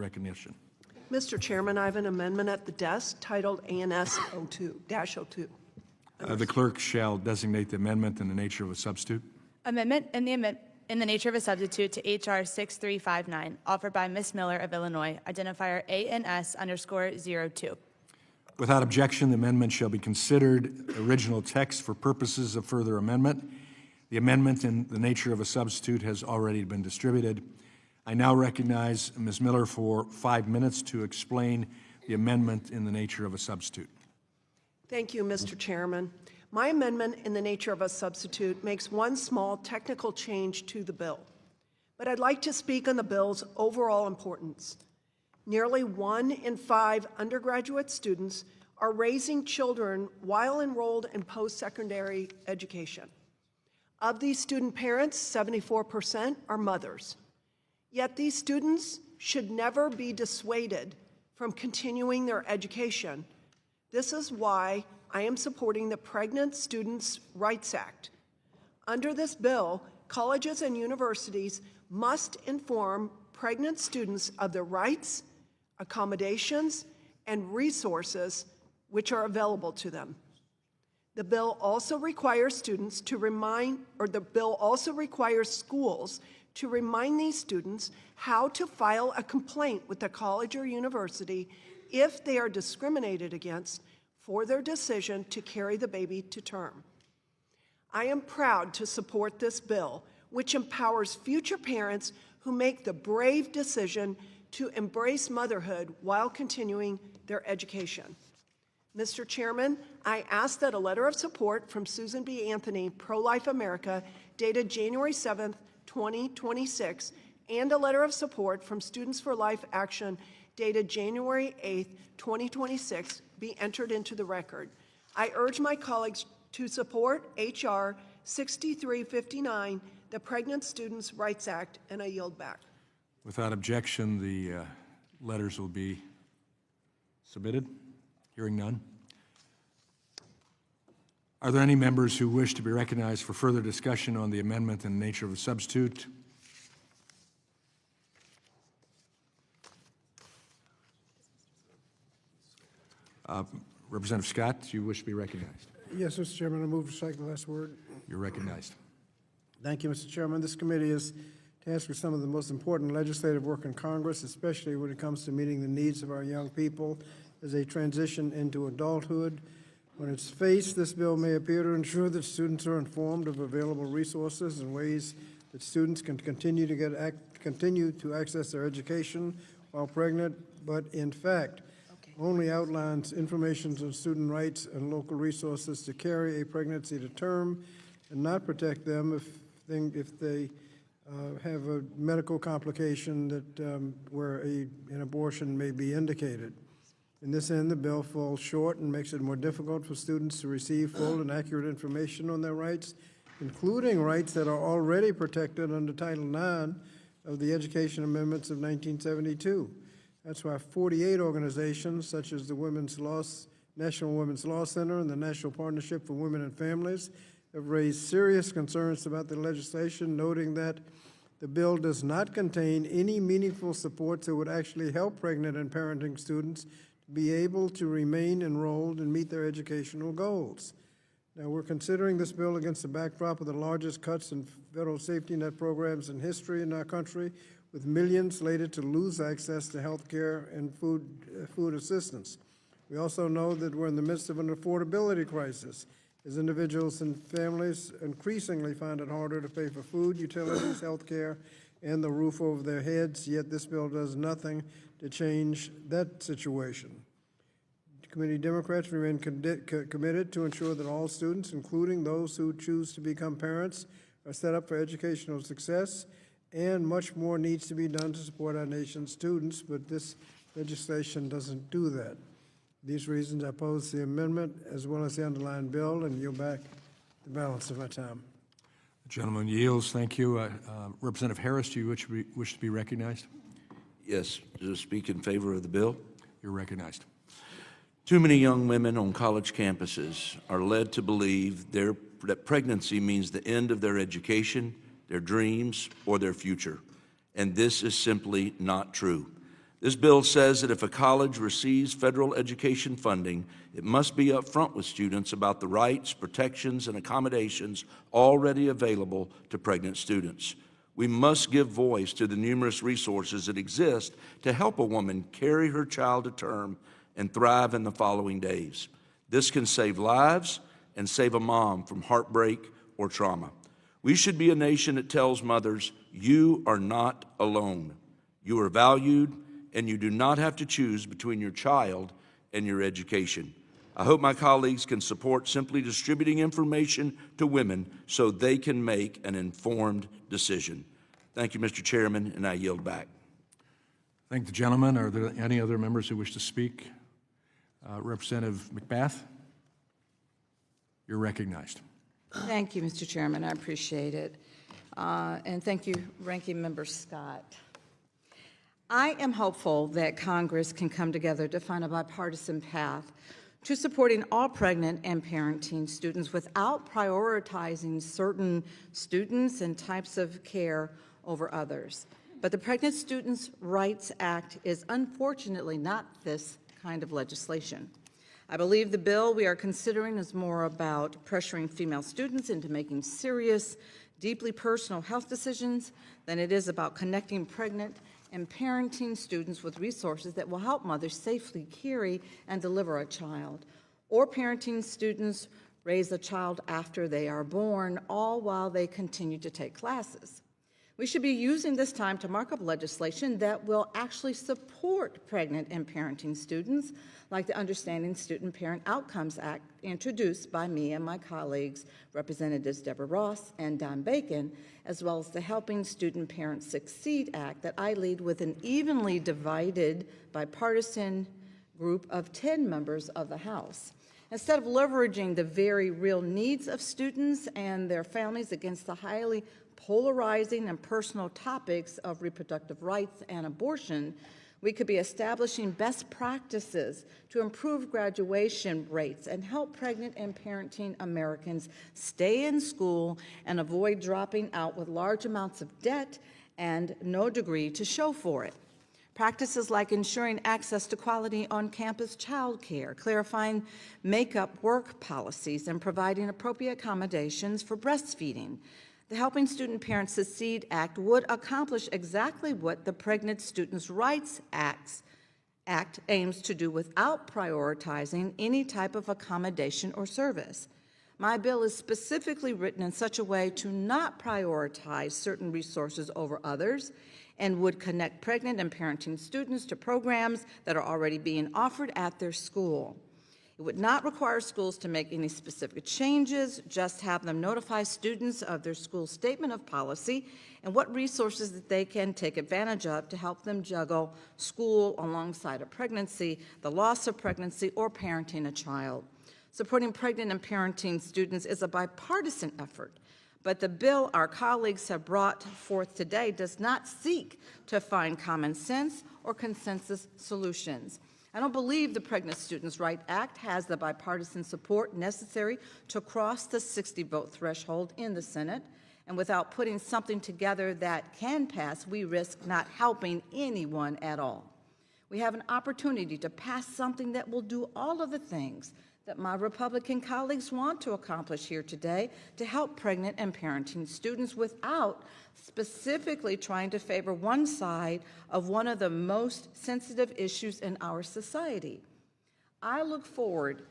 recognition. Mr. Chairman, I have an amendment at the desk titled ANS 02-02. The clerk shall designate the amendment in the nature of a substitute. Amendment in the nature of a substitute to H.R. 6359, offered by Ms. Miller of Illinois, identifier ANS_02. Without objection, the amendment shall be considered original text for purposes of further amendment. The amendment in the nature of a substitute has already been distributed. I now recognize Ms. Miller for 5 minutes to explain the amendment in the nature of a substitute. Thank you, Mr. Chairman. My amendment in the nature of a substitute makes one small technical change to the bill, but I'd like to speak on the bill's overall importance. Nearly 1 in 5 undergraduate students are raising children while enrolled in post-secondary education. Of these student parents, 74% are mothers. Yet these students should never be dissuaded from continuing their education. This is why I am supporting the Pregnant Students' Rights Act. Under this bill, colleges and universities must inform pregnant students of their rights, accommodations, and resources which are available to them. The bill also requires schools to remind these students how to file a complaint with the college or university if they are discriminated against for their decision to carry the baby to term. I am proud to support this bill, which empowers future parents who make the brave decision to embrace motherhood while continuing their education. Mr. Chairman, I ask that a letter of support from Susan B. Anthony, Pro-Life America, dated January 7th, 2026, and a letter of support from Students for Life Action, dated January 8th, 2026, be entered into the record. I urge my colleagues to support H.R. 6359, the Pregnant Students' Rights Act, and I yield back. Without objection, the letters will be submitted. Hearing none. Are there any members who wish to be recognized for further discussion on the amendment in the nature of a substitute? Representative Scott, do you wish to be recognized? Yes, Mr. Chairman, I move to strike the last word. You're recognized. Thank you, Mr. Chairman. This committee is tasked with some of the most important legislative work in Congress, especially when it comes to meeting the needs of our young people as they transition into adulthood. When it's faced, this bill may appear to ensure that students are informed of available resources and ways that students can continue to access their education while pregnant, but in fact, only outlines information on student rights and local resources to carry a pregnancy to term, and not protect them if they have a medical complication that where an abortion may be indicated. In this end, the bill falls short and makes it more difficult for students to receive full and accurate information on their rights, including rights that are already protected under Title IX of the Education Amendments of 1972. That's why 48 organizations, such as the National Women's Law Center and the National Partnership for Women and Families, have raised serious concerns about the legislation, noting that the bill does not contain any meaningful supports that would actually help pregnant and parenting students be able to remain enrolled and meet their educational goals. Now, we're considering this bill against the backdrop of the largest cuts in federal safety net programs in history in our country, with millions slated to lose access to health care and food assistance. We also know that we're in the midst of an affordability crisis, as individuals and families increasingly find it harder to pay for food, utilities, health care, and the roof over their heads, yet this bill does nothing to change that situation. Committee Democrats remain committed to ensure that all students, including those who choose to become parents, are set up for educational success, and much more needs to be done to support our nation's students, but this legislation doesn't do that. For these reasons, I oppose the amendment as well as the underlying bill, and yield back the balance of my time. The gentleman yields. Thank you. Representative Harris, do you wish to be recognized? Yes, to speak in favor of the bill. You're recognized. Too many young women on college campuses are led to believe that pregnancy means the end of their education, their dreams, or their future. And this is simply not true. This bill says that if a college receives federal education funding, it must be upfront with students about the rights, protections, and accommodations already available to pregnant students. We must give voice to the numerous resources that exist to help a woman carry her child to term and thrive in the following days. This can save lives and save a mom from heartbreak or trauma. We should be a nation that tells mothers, you are not alone. You are valued, and you do not have to choose between your child and your education. I hope my colleagues can support simply distributing information to women so they can make an informed decision. Thank you, Mr. Chairman, and I yield back. Thank the gentleman. Are there any other members who wish to speak? Representative McBath, you're recognized. Thank you, Mr. Chairman. I appreciate it. And thank you, Ranking Member Scott. I am hopeful that Congress can come together to find a bipartisan path to supporting all pregnant and parenting students without prioritizing certain students and types of care over others. But the Pregnant Students' Rights Act is unfortunately not this kind of legislation. I believe the bill we are considering is more about pressuring female students into making serious, deeply personal health decisions than it is about connecting pregnant and parenting students with resources that will help mothers safely carry and deliver a child, or parenting students raise a child after they are born, all while they continue to take classes. We should be using this time to mark up legislation that will actually support pregnant and parenting students, like the Understanding Student-Parent Outcomes Act introduced by me and my colleagues, Representatives Deborah Ross and Don Bacon, as well as the Helping Student Parents Succeed Act that I lead with an evenly divided bipartisan group of 10 members of the House. Instead of leveraging the very real needs of students and their families against the highly polarizing and personal topics of reproductive rights and abortion, we could be establishing best practices to improve graduation rates and help pregnant and parenting Americans stay in school and avoid dropping out with large amounts of debt and no degree to show for it. Practices like ensuring access to quality on-campus child care, clarifying make-up work policies, and providing appropriate accommodations for breastfeeding. The Helping Student Parents Succeed Act would accomplish exactly what the Pregnant Students' Rights Act aims to do without prioritizing any type of accommodation or service. My bill is specifically written in such a way to not prioritize certain resources over others and would connect pregnant and parenting students to programs that are already being offered at their school. It would not require schools to make any specific changes, just have them notify students of their school statement of policy and what resources that they can take advantage of to help them juggle school alongside a pregnancy, the loss of pregnancy, or parenting a child. Supporting pregnant and parenting students is a bipartisan effort, but the bill our colleagues have brought forth today does not seek to find common sense or consensus solutions. I don't believe the Pregnant Students' Rights Act has the bipartisan support necessary to cross the 60-vote threshold in the Senate, and without putting something together that can pass, we risk not helping anyone at all. We have an opportunity to pass something that will do all of the things that my Republican colleagues want to accomplish here today to help pregnant and parenting students without specifically trying to favor one side of one of the most sensitive issues in our society. I look forward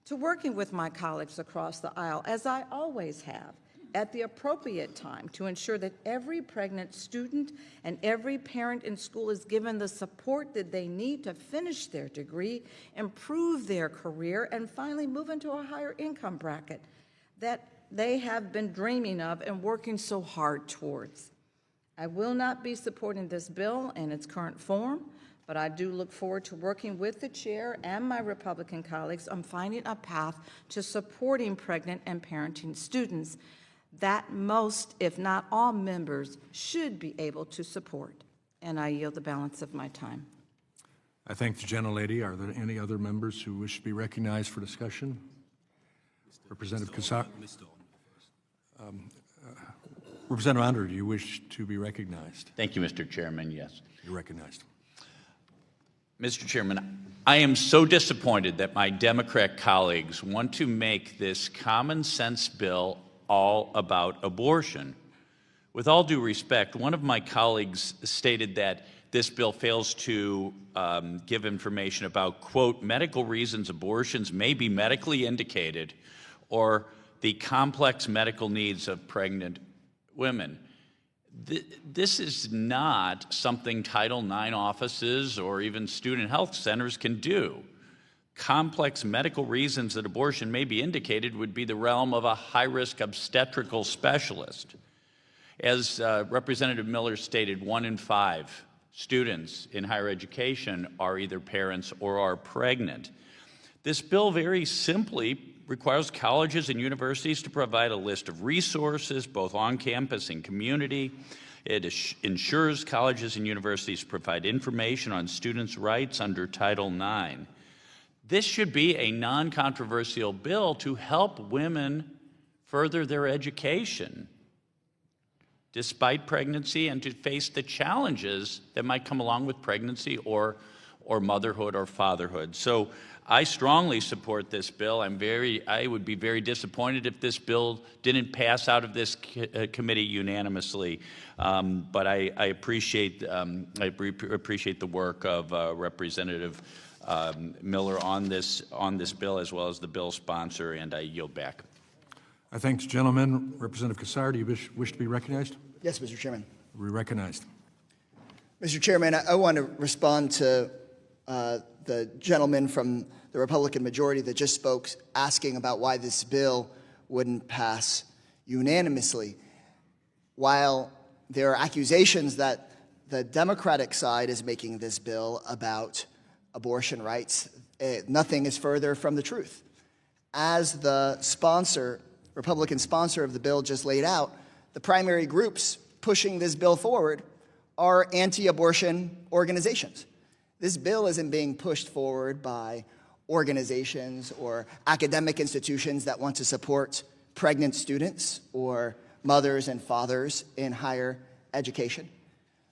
to working with my colleagues across the aisle, as I always have, at the appropriate time to ensure that every pregnant student and every parent in school is given the support that they need to finish their degree, improve their career, and finally move into a higher income bracket that they have been dreaming of and working so hard towards. I will not be supporting this bill in its current form, but I do look forward to working with the chair and my Republican colleagues on finding a path to supporting pregnant and parenting students that most, if not all, members should be able to support. And I yield the balance of my time. I thank the gentlelady. Are there any other members who wish to be recognized for discussion? Representative Casar. Representative Onder, do you wish to be recognized? Thank you, Mr. Chairman. Yes. You're recognized. Mr. Chairman, I am so disappointed that my Democrat colleagues want to make this common sense bill all about abortion. With all due respect, one of my colleagues stated that this bill fails to give information about, quote, medical reasons abortions may be medically indicated or the complex medical needs of pregnant women. This is not something Title IX offices or even student health centers can do. Complex medical reasons that abortion may be indicated would be the realm of a high-risk obstetrical specialist. As Representative Miller stated, 1 in 5 students in higher education are either parents or are pregnant. This bill very simply requires colleges and universities to provide a list of resources, both on campus and community. It ensures colleges and universities provide information on students' rights under Title IX. This should be a non-controversial bill to help women further their education despite pregnancy and to face the challenges that might come along with pregnancy or motherhood or fatherhood. So I strongly support this bill. I would be very disappointed if this bill didn't pass out of this committee unanimously. But I appreciate the work of Representative Miller on this bill, as well as the bill sponsor, and I yield back. I thank the gentleman. Representative Casar, do you wish to be recognized? Yes, Mr. Chairman. Recognized. Mr. Chairman, I want to respond to the gentleman from the Republican majority that just spoke, asking about why this bill wouldn't pass unanimously. While there are accusations that the Democratic side is making this bill about abortion rights, nothing is further from the truth. As the Republican sponsor of the bill just laid out, the primary groups pushing this bill forward are anti-abortion organizations. This bill isn't being pushed forward by organizations or academic institutions that want to support pregnant students or mothers and fathers in higher education.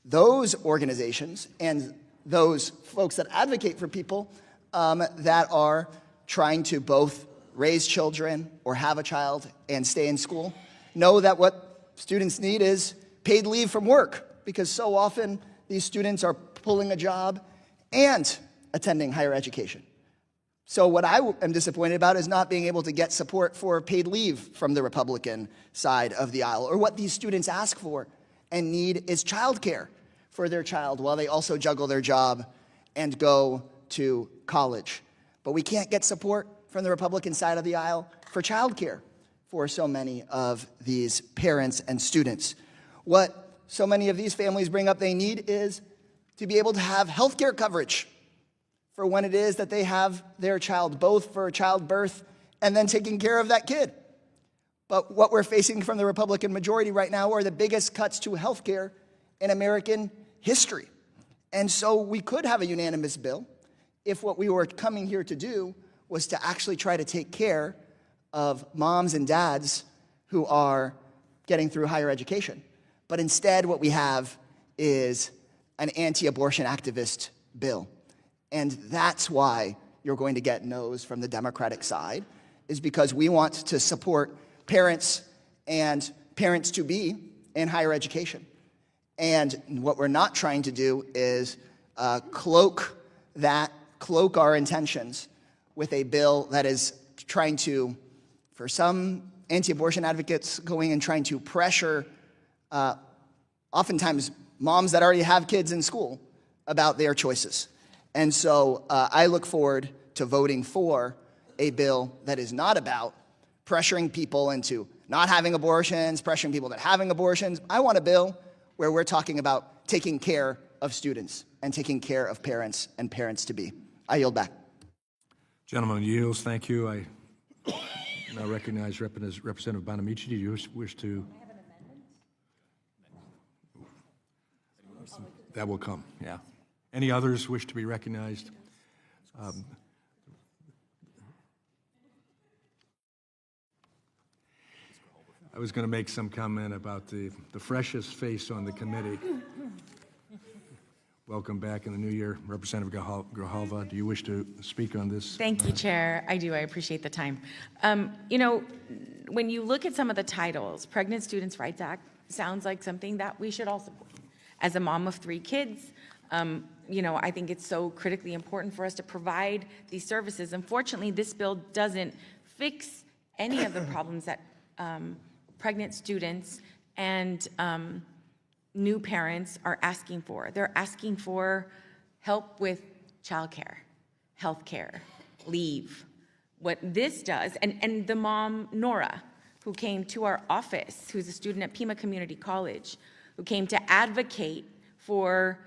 Those organizations and those folks that advocate for people that are trying to both raise children or have a child and stay in school know that what students need is paid leave from work, because so often these students are pulling a job and attending higher education. So what I am disappointed about is not being able to get support for paid leave from the Republican side of the aisle, or what these students ask for and need is childcare for their child while they also juggle their job and go to college. But we can't get support from the Republican side of the aisle for childcare for so many of these parents and students. What so many of these families bring up they need is to be able to have health care coverage for when it is that they have their child, both for childbirth and then taking care of that kid. But what we're facing from the Republican majority right now are the biggest cuts to health care in American history. And so we could have a unanimous bill if what we were coming here to do was to actually try to take care of moms and dads who are getting through higher education. But instead, what we have is an anti-abortion activist bill. And that's why you're going to get no's from the Democratic side, is because we want to support parents and parents-to-be in higher education. And what we're not trying to do is cloak our intentions with a bill that is trying to, for some anti-abortion advocates, going and trying to pressure oftentimes moms that already have kids in school about their choices. And so I look forward to voting for a bill that is not about pressuring people into not having abortions, pressuring people into having abortions. I want a bill where we're talking about taking care of students and taking care of parents and parents-to-be. I yield back. Gentleman yields. Thank you. I now recognize Representative Bonamici. Do you wish to? I have an amendment. That will come, yeah. Any others wish to be recognized? I was going to make some comment about the freshest face on the committee. welcome back in the new year. Representative Grijalva, do you wish to speak on this? Thank you, Chair. I do. I appreciate the time. When you look at some of the titles, Pregnant Students' Rights Act sounds like something that we should all support. As a mom of 3 kids, I think it's so critically important for us to provide these services. Unfortunately, this bill doesn't fix any of the problems that pregnant students and new parents are asking for. They're asking for help with childcare, healthcare, leave. What this does, and the mom, Nora, who came to our office, who's a student at Pima Community College, who came to advocate for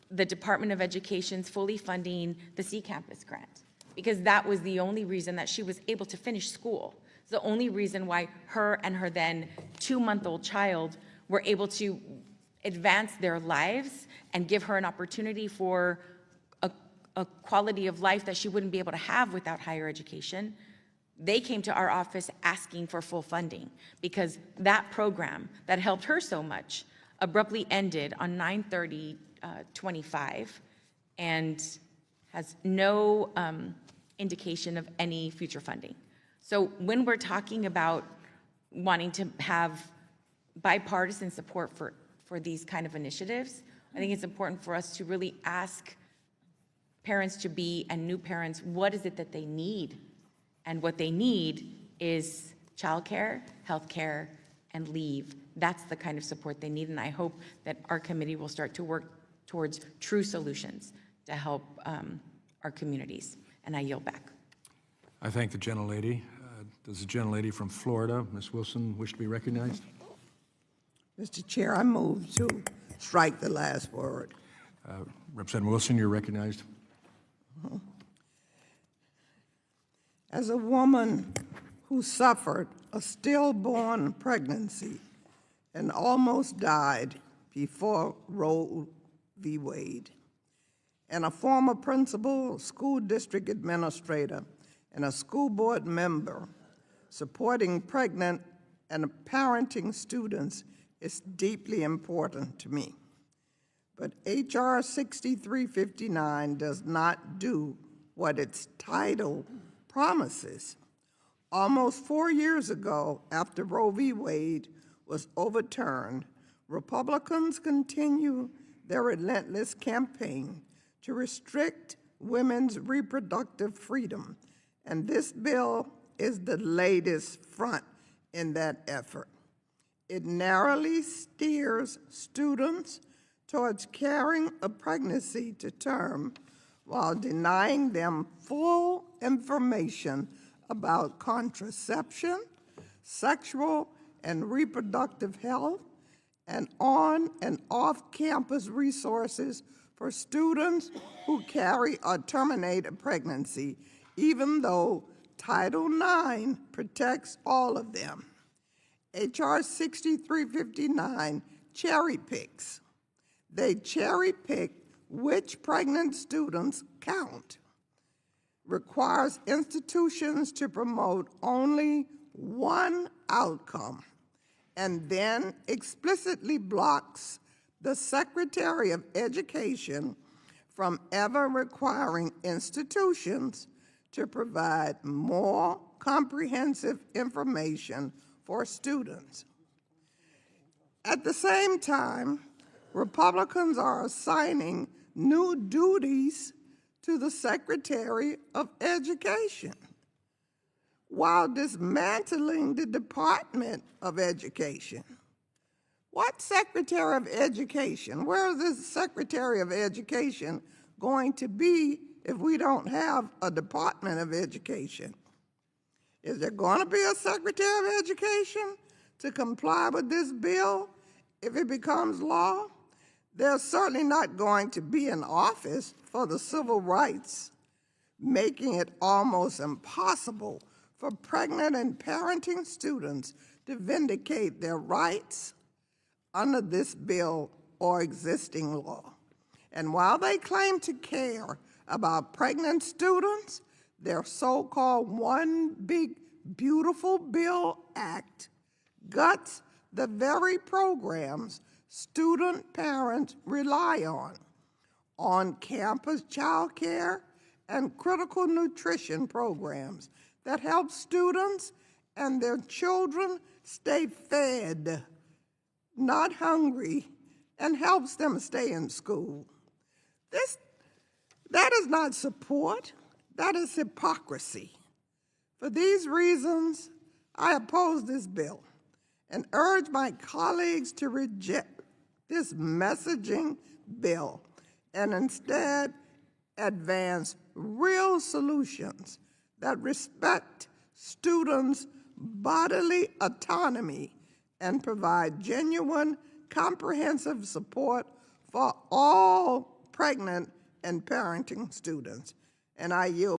the Department of Education's fully funding the C Campus grant, because that was the only reason that she was able to finish school. It's the only reason why her and her then 2-month-old child were able to advance their lives and give her an opportunity for a quality of life that she wouldn't be able to have without higher education. They came to our office asking for full funding because that program that helped her so much abruptly ended on 9/30/25 and has no indication of any future funding. So when we're talking about wanting to have bipartisan support for these kind of initiatives, I think it's important for us to really ask parents-to-be and new parents, what is it that they need? And what they need is childcare, healthcare, and leave. That's the kind of support they need, and I hope that our committee will start to work towards true solutions to help our communities. And I yield back. I thank the gentlelady. Does the gentlelady from Florida, Ms. Wilson, wish to be recognized? Mr. Chair, I move to strike the last word. Representative Wilson, you're recognized. As a woman who suffered a stillborn pregnancy and almost died before Roe v. Wade, and a former principal, school district administrator, and a school board member, supporting pregnant and parenting students is deeply important to me. But H.R. 6359 does not do what its title promises. Almost 4 years ago, after Roe v. Wade was overturned, Republicans continue their relentless campaign to restrict women's reproductive freedom, and this bill is the latest front in that effort. It narrowly steers students towards carrying a pregnancy to term while denying them full information about contraception, sexual and reproductive health, and on and off-campus resources for students who carry or terminate a pregnancy, even though Title IX protects all of them. H.R. 6359 cherry picks. They cherry pick which pregnant students count, requires institutions to promote only one outcome, and then explicitly blocks the Secretary of Education from ever requiring institutions to provide more comprehensive information for students. At the same time, Republicans are assigning new duties to the Secretary of Education while dismantling the Department of Education. What Secretary of Education? Where is this Secretary of Education going to be if we don't have a Department of Education? Is there going to be a Secretary of Education to comply with this bill if it becomes law? There's certainly not going to be an office for the civil rights, making it almost impossible for pregnant and parenting students to vindicate their rights under this bill or existing law. And while they claim to care about pregnant students, their so-called One Big Beautiful Bill Act guts the very programs student parents rely on. on-campus childcare, and critical nutrition programs that help students and their children stay fed, not hungry, and helps them stay in school. That is not support, that is hypocrisy. For these reasons, I oppose this bill and urge my colleagues to reject this messaging bill and instead advance real solutions that respect students' bodily autonomy and provide genuine, comprehensive support for all pregnant and parenting students. And I yield